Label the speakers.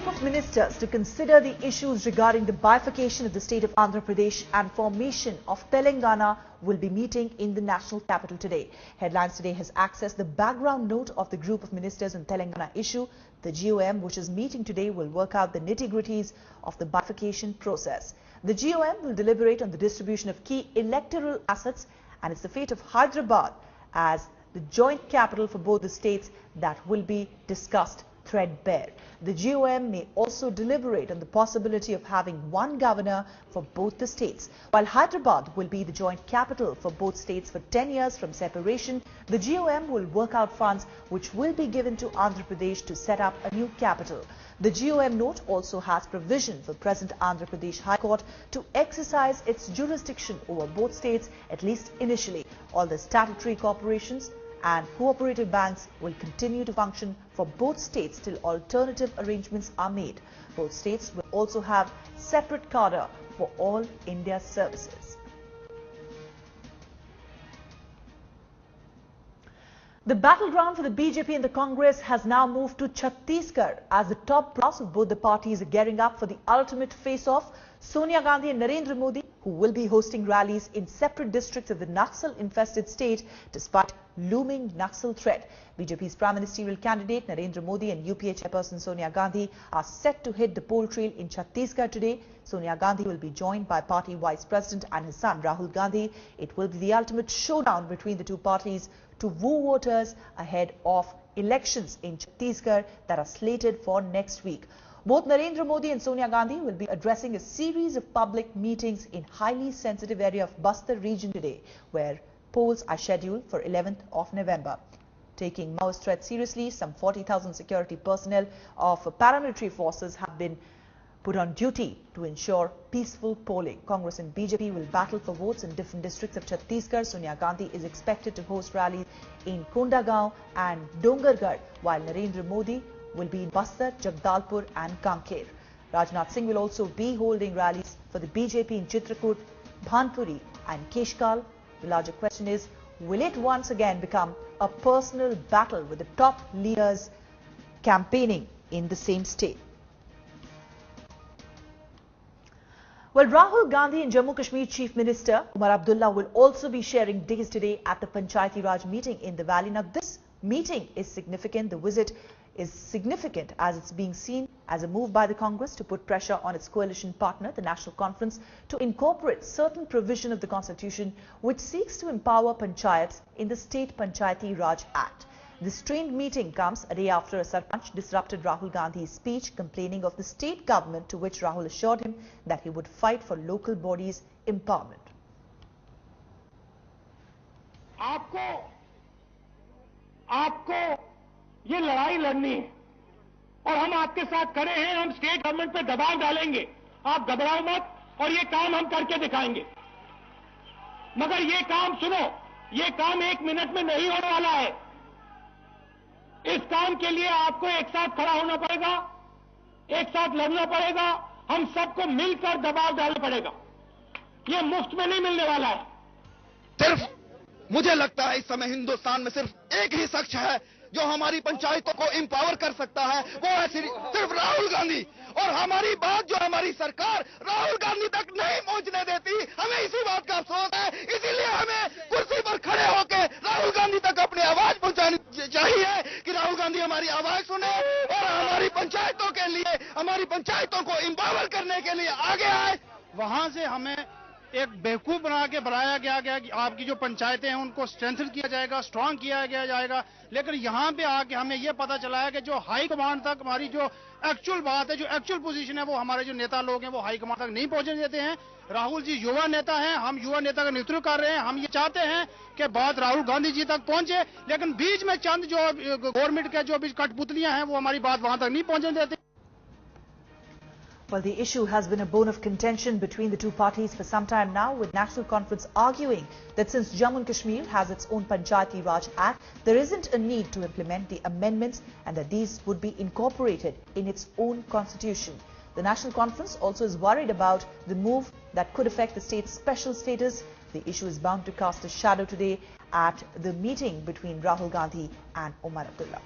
Speaker 1: group of ministers to consider the issues regarding the bifurcation of the state of Andhra Pradesh and formation of Telangana will be meeting in the national capital today. Headlines Today has accessed the background note of the group of ministers on Telangana issue. The GOM, which is meeting today, will work out the nitty-gritties of the bifurcation process. The GOM will deliberate on the distribution of key electoral assets, and it's the fate of Hyderabad as the joint capital for both the states that will be discussed threadbare. The GOM may also deliberate on the possibility of having one governor for both the states. While Hyderabad will be the joint capital for both states for 10 years from separation, the GOM will work out funds which will be given to Andhra Pradesh to set up a new capital. The GOM note also has provision for present Andhra Pradesh High Court to exercise its jurisdiction over both states, at least initially. All the statutory corporations and cooperative banks will continue to function for both states till alternative arrangements are made. Both states will also have separate cadre for all India services. The battleground for the BJP and the Congress has now moved to Chhattisgarh as the top brass of both the parties are gearing up for the ultimate face-off. Sonia Gandhi and Narendra Modi, who will be hosting rallies in separate districts of the Naxal-infested state despite looming Naxal threat. BJP's Prime Ministerial candidate Narendra Modi and UPA chairperson Sonia Gandhi are set to hit the poll trail in Chhattisgarh today. Sonia Gandhi will be joined by party vice president and his son Rahul Gandhi. It will be the ultimate showdown between the two parties to woo voters ahead of elections in Chhattisgarh that are slated for next week. Both Narendra Modi and Sonia Gandhi will be addressing a series of public meetings in highly sensitive area of Bastar region today, where polls are scheduled for 11th of November. Taking Maoist threat seriously, some 40,000 security personnel of paramilitary forces have been put on duty to ensure peaceful polling. Congress and BJP will battle for votes in different districts of Chhattisgarh. Sonia Gandhi is expected to host rallies in Kondagaon and Dongargarh, while Narendra Modi will be in Bastar, Jagdalpur and Kanker. Rajnath Singh will also be holding rallies for the BJP in Chitrakoot, Bhanpuri and Keshkal. The larger question is, will it once again become a personal battle with the top leaders campaigning in the same state? Well, Rahul Gandhi and Jammu Kashmir Chief Minister Umar Abdullah will also be sharing days today at the Panchayati Raj meeting in the valley. Now, this meeting is significant. The visit is significant as it's being seen as a move by the Congress to put pressure on its coalition partner, the National Conference, to incorporate certain provision of the Constitution which seeks to empower panchayats in the State Panchayati Raj Act. This strained meeting comes a day after a Sarpanch disrupted Rahul Gandhi's speech, complaining of the state government, to which Rahul assured him that he would fight for local bodies' empowerment.
Speaker 2: आपको ये लड़ाई लड़नी है और हम आपके साथ खड़े हैं। हम स्टेट गवर्नमेंट पे दबाव डालेंगे, आप घबराओ मत और ये काम हम करके दिखाएंगे। मगर ये काम सुनो, ये काम 1 मिनट में नहीं होने वाला है। इस काम के लिए आपको एक साथ खड़ा होना पड़ेगा, एक साथ लड़ना पड़ेगा, हम सबको मिलकर दबाव डालना पड़ेगा। ये मुफ्त में नहीं मिलने वाला है।
Speaker 3: सिर्फ मुझे लगता है इस समय हिंदुस्तान में सिर्फ एक ही शख्स है जो हमारी पंचायतों को एम्पावर कर सकता है, वो है सिर्फ राहुल गांधी। और हमारी बात जो हमारी सरकार राहुल गांधी तक नहीं पहुंचने देती, हमें इसी बात का अफसोस है। इसीलिए हमें कुर्सी पर खड़े होकर राहुल गांधी तक अपनी आवाज पहुंचानी चाहिए कि राहुल गांधी हमारी आवाज सुने और हमारी पंचायतों के लिए, हमारी पंचायतों को एम्पावर करने के लिए आगे आए।
Speaker 4: वहां से हमें एक बेवकूफ बना के बनाया गया कि आपकी जो पंचायतें हैं उनको स्ट्रेंथन किया जाएगा, स्ट्रांग किया जाएगा। लेकिन यहाँ पे आके हमें ये पता चला है कि जो हाई कमांड तक हमारी जो एक्चुअल बात है, जो एक्चुअल पोजीशन है, वो हमारे जो नेता लोग हैं वो हाई कमांड तक नहीं पहुंचने देते हैं। राहुल जी युवा नेता हैं, हम युवा नेता का नेतृत्व कर रहे हैं। हम ये चाहते हैं कि बात राहुल गांधी जी तक पहुंचे, लेकिन बीच में चंद जो गवर्नमेंट के जो कठपुतलियां हैं वो हमारी बात वहां तक नहीं पहुंचने देते।
Speaker 1: Well, the issue has been a bone of contention between the two parties for some time now, with National Conference arguing that since Jammu and Kashmir has its own Panchayati Raj Act, there isn't a need to implement the amendments and that these would be incorporated in its own constitution. The National Conference also is worried about the move that could affect the state's special status. The issue is bound to cast a shadow today at the meeting between Rahul Gandhi and Umar Abdullah.